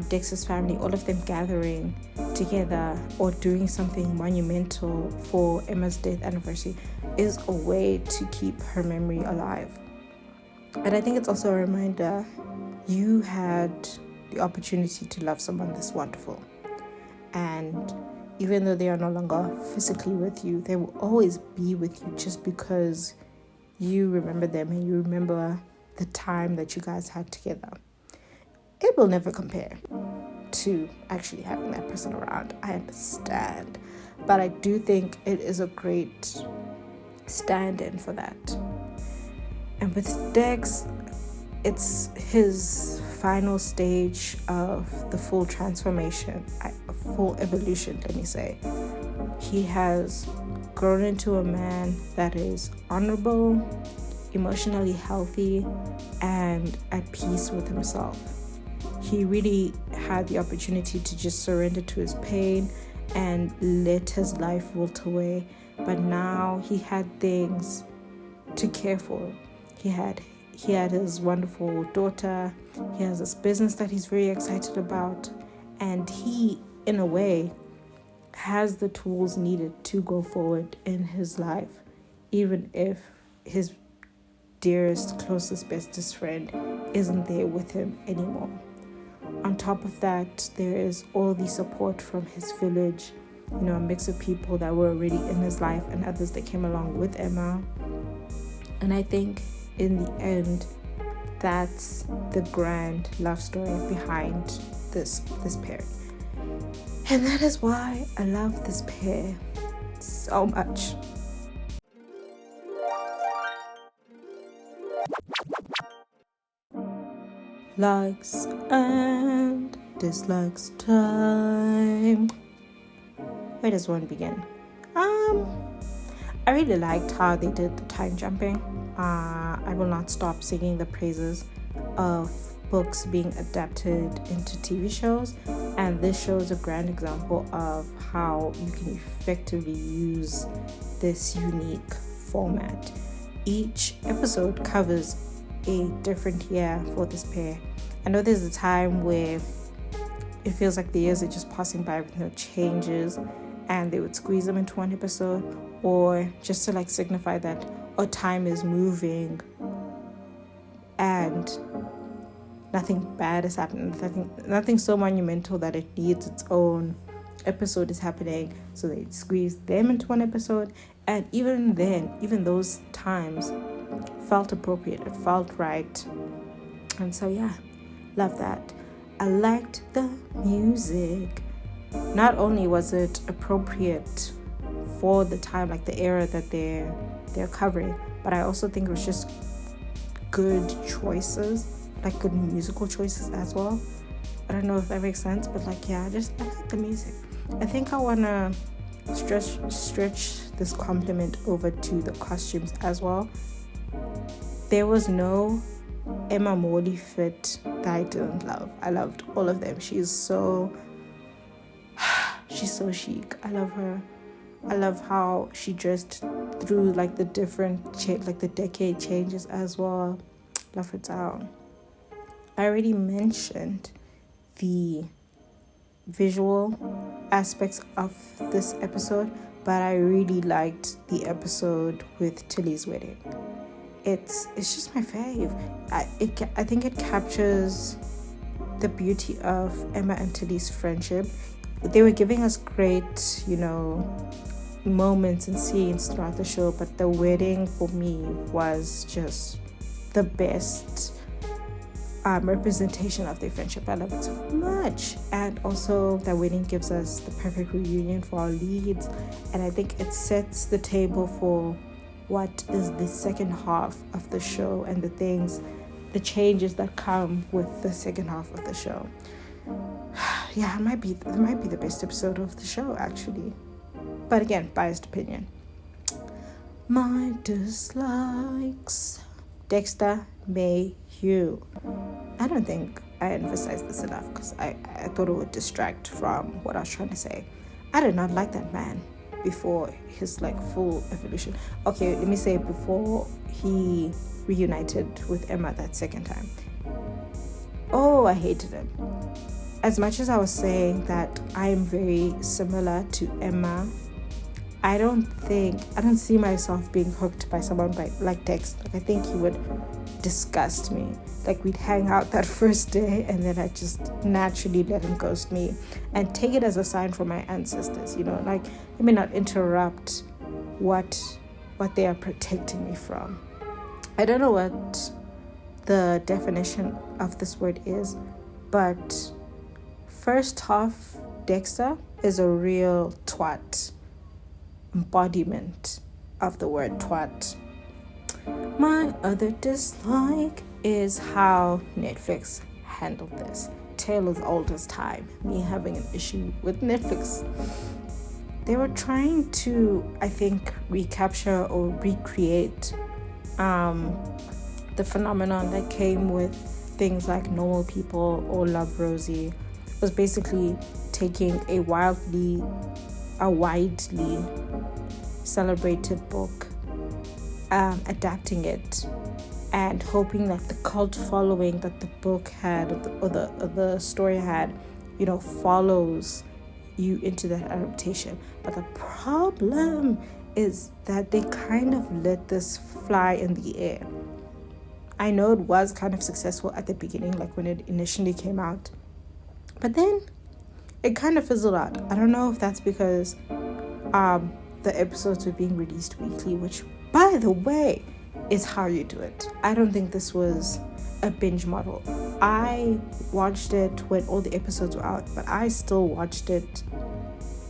Dexter's family, all of them gathering together or doing something monumental for Emma's death anniversary is a way to keep her memory alive. And I think it's also a reminder you had the opportunity to love someone this wonderful. And even though they are no longer physically with you, they will always be with you just because you remember them and you remember the time that you guys had together. It will never compare to actually having that person around. I understand. But I do think it is a great stand-in for that. And with Dex, it's his final stage of the full transformation, full evolution, let me say. He has grown into a man that is honorable, emotionally healthy, and at peace with himself. He really had the opportunity to just surrender to his pain and let his life wilt away. But now he had things to care for. He had his wonderful daughter. He has this business that he's very excited about. And he, in a way, has the tools needed to go forward in his life, even if his dearest, closest, bestest friend isn't there with him anymore. On top of that, there is all the support from his village, a mix of people that were already in his life and others that came along with Emma. And I think in the end, that's the grand love story behind this pair. And that is why I love this pair so much. Likes and dislikes time. Where does one begin? I really liked how they did the time jumping. I will not stop singing the praises of books being adapted into TV shows, and this show is a grand example of how you can effectively use this unique format. Each episode covers a different year for this pair. I know there's a time where it feels like the years are just passing by with no changes, and they would squeeze them into one episode, or just to signify that time is moving and nothing bad is happening, nothing so monumental that it needs its own episode is happening, so they squeeze them into one episode. And even then, even those times felt appropriate, it felt right. And so love that. I liked the music. Not only was it appropriate for the time, the era that they're covering, but I also think it was just good choices, like good musical choices as well. I don't know if that makes sense, but like, yeah, I like the music. I think I wanna stretch this compliment over to the costumes as well. There was no Emma Morley fit that I didn't love. I loved all of them. She's so chic. I love her. I love how she dressed through like the different like the decade changes as well. Love her down. I already mentioned the visual aspects of this episode, but I really liked the episode with Tilly's wedding. It's just my fave. I think it captures the beauty of Emma and Tilly's friendship. They were giving us great, moments and scenes throughout the show, but the wedding for me was just the best representation of their friendship. I love it so much. And also the wedding gives us the perfect reunion for our leads, and I think it sets the table for what is the second half of the show and the changes that come with the second half of the show. Yeah, it might be the best episode of the show, actually. But again, biased opinion. My dislikes. Dexter, Mayhew. I don't think I emphasized this enough because I thought it would distract from what I was trying to say. I did not like that man before his full evolution. Okay, let me say before he reunited with Emma that second time. Oh, I hated him. As much as I was saying that I'm very similar to Emma, I don't see myself being hooked by someone like Dexter. I think he would disgust me. We'd hang out that first day and then I just naturally let him ghost me and take it as a sign from my ancestors, let me not interrupt what they are protecting me from. I don't know what the definition of this word is, but first half Dexter is a real twat. Embodiment of the word twat. My other dislike is how Netflix handled this. Tale as old as time. Me having an issue with Netflix. They were trying to, I think, recapture or recreate the phenomenon that came with things like Normal People or Love, Rosie. It was basically taking a widely celebrated book, adapting it, and hoping that the cult following that the book had or the story had, follows you into that adaptation. But the problem is that they kind of let this fly in the air. I know it was kind of successful at the beginning, when it initially came out, but then it kind of fizzled out. I don't know if that's because the episodes were being released weekly, which, by the way, is how you do it. I don't think this was a binge model. I watched it when all the episodes were out, but I still watched it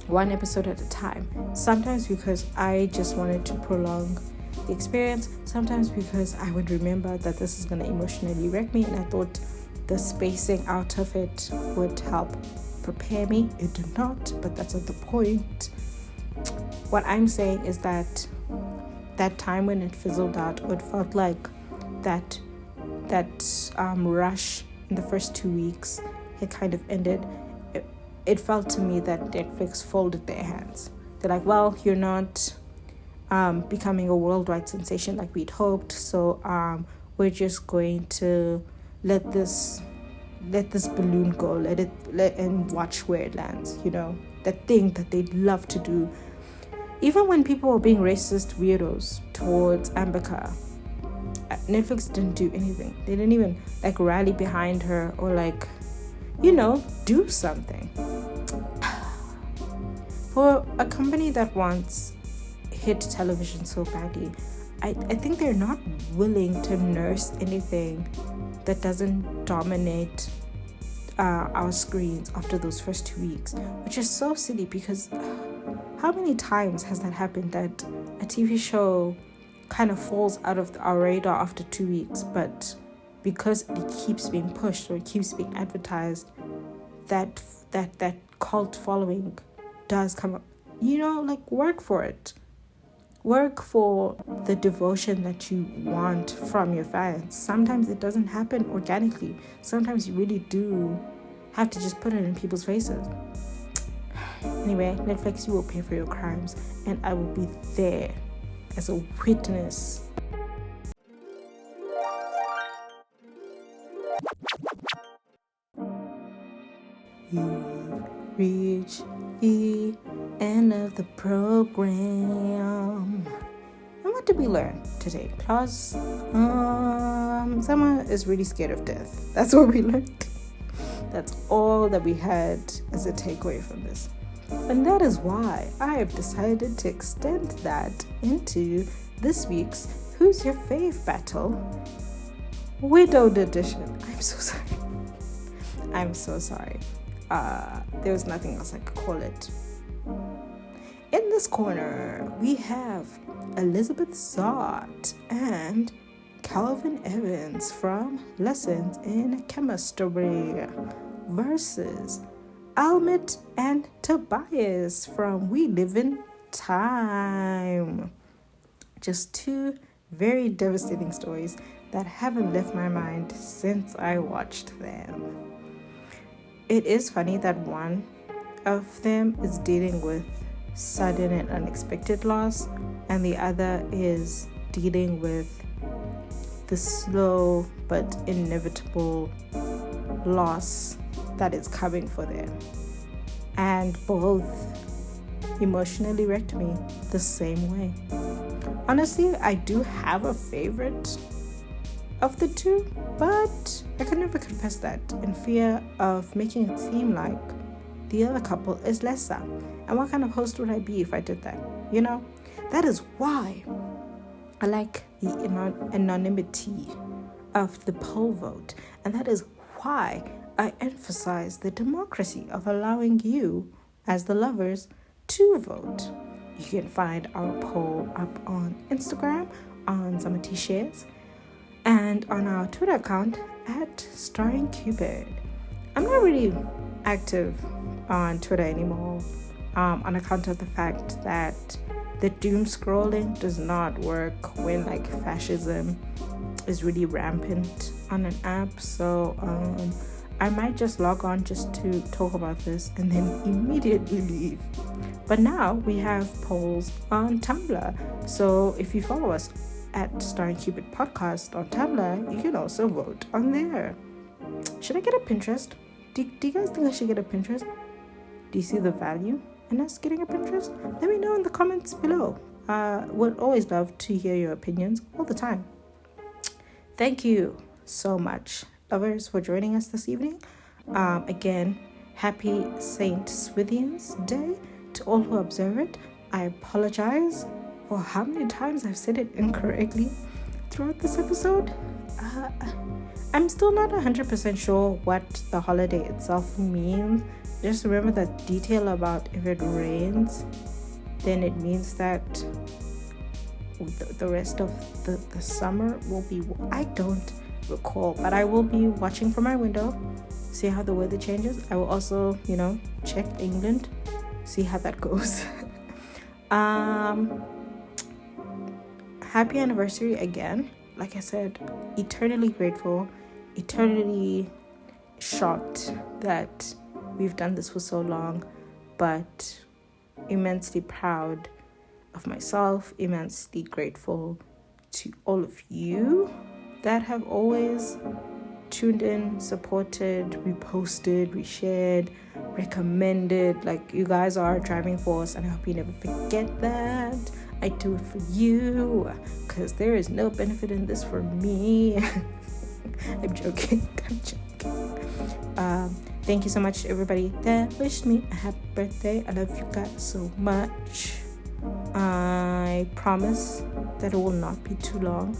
one episode at a time. Sometimes because I just wanted to prolong the experience, sometimes because I would remember that this is going to emotionally wreck me, and I thought the spacing out of it would help prepare me. It did not, but that's not the point. What I'm saying is that time when it fizzled out, it felt like that rush in the first 2 weeks had kind of ended. It felt to me that Netflix folded their hands. They're like, well, you're not becoming a worldwide sensation like we'd hoped, so we're just going to let this balloon go, and watch where it lands. That thing that they'd love to do. Even when people were being racist weirdos towards Ambika, Netflix didn't do anything. They didn't even rally behind her or do something. For a company that wants hit television so badly, I think they're not willing to nurse anything that doesn't dominate our screens after those first 2 weeks, which is so silly because how many times has that happened, that a TV show kind of falls out of our radar after 2 weeks, but because it keeps being pushed or it keeps being advertised, that cult following does come up. Like, work for it. Work for the devotion that you want from your fans. Sometimes it doesn't happen organically. Sometimes you really do have to just put it in people's faces. Anyway, Netflix, you will pay for your crimes, and I will be there as a witness. You've reached the end of the program. And what did we learn today, class? Zama is really scared of death. That's what we learned. That's all that we had as a takeaway from this. And that is why I have decided to extend that into this week's Who's Your Fave Battle? Widowed edition. I'm so sorry. There was nothing else I could call it. In this corner, we have Elizabeth Zott and Calvin Evans from Lessons in Chemistry versus Almit and Tobias from We Live in Time. Just two very devastating stories that haven't left my mind since I watched them. It is funny that one of them is dealing with sudden and unexpected loss, and the other is dealing with the slow but inevitable loss that is coming for them. And both emotionally wrecked me the same way. Honestly, I do have a favorite of the two, but I could never confess that in fear of making it seem like the other couple is lesser. And what kind of host would I be if I did that? That is why I like the anonymity of the poll vote. And that is why I emphasize the democracy of allowing you, as the lovers, to vote. You can find our poll up on Instagram, on Zama Shares, and on our Twitter account at Starring Cupid. I'm not really active on Twitter anymore on account of the fact that the doom scrolling does not work when fascism is really rampant on an app. So I might just log on just to talk about this and then immediately leave. But now we have polls on Tumblr. So if you follow us at Starring Cupid Podcast on Tumblr, you can also vote on there. Should I get a Pinterest? Do you guys think I should get a Pinterest? Do you see the value in us getting a Pinterest? Let me know in the comments below. Would always love to hear your opinions all the time. Thank you so much, lovers, for joining us this evening. Again, happy Saint Swithian's Day to all who observe it. I apologize for how many times I've said it incorrectly throughout this episode. I'm still not 100% sure what the holiday itself means. Just remember that detail about if it rains, then it means that the rest of the summer will be... I don't recall, but I will be watching from my window, see how the weather changes. I will also, check England, see how that goes. Happy anniversary again. Like I said, eternally grateful, eternally shocked that we've done this for so long, but immensely proud of myself, immensely grateful to all of you that have always tuned in, supported, reposted, reshared, recommended. You guys are our driving force, and I hope you never forget that. I do it for you, because there is no benefit in this for me. I'm joking. Thank you so much to everybody that wished me a happy birthday. I love you guys so much. I promise that it will not be too long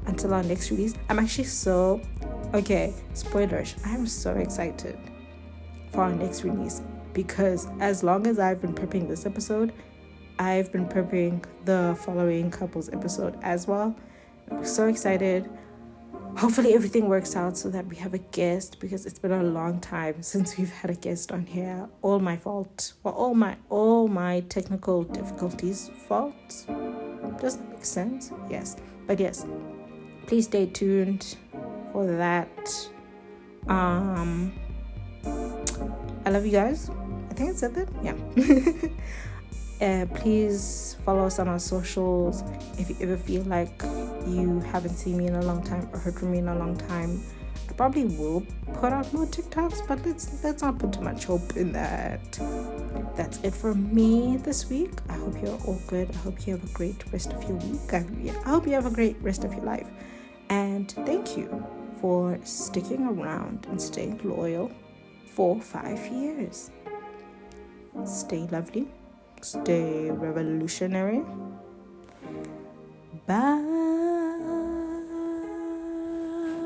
until our next release. I'm actually spoilers. I'm so excited for our next release, because as long as I've been prepping this episode, I've been prepping the following couples episode as well. I'm so excited. Hopefully everything works out so that we have a guest, because it's been a long time since we've had a guest on here. All my fault. Or all my technical difficulties fault. Does that make sense? Yes. But yes, please stay tuned for that. I love you guys. I think I said that. Yeah. Please follow us on our socials. If you ever feel like you haven't seen me in a long time or heard from me in a long time, I probably will put out more TikToks, but let's not put too much hope in that. That's it for me this week. I hope you're all good. I hope you have a great rest of your week. I hope you have a great rest of your life. And thank you for sticking around and staying loyal for 5 years. Stay lovely. Stay revolutionary. Bye.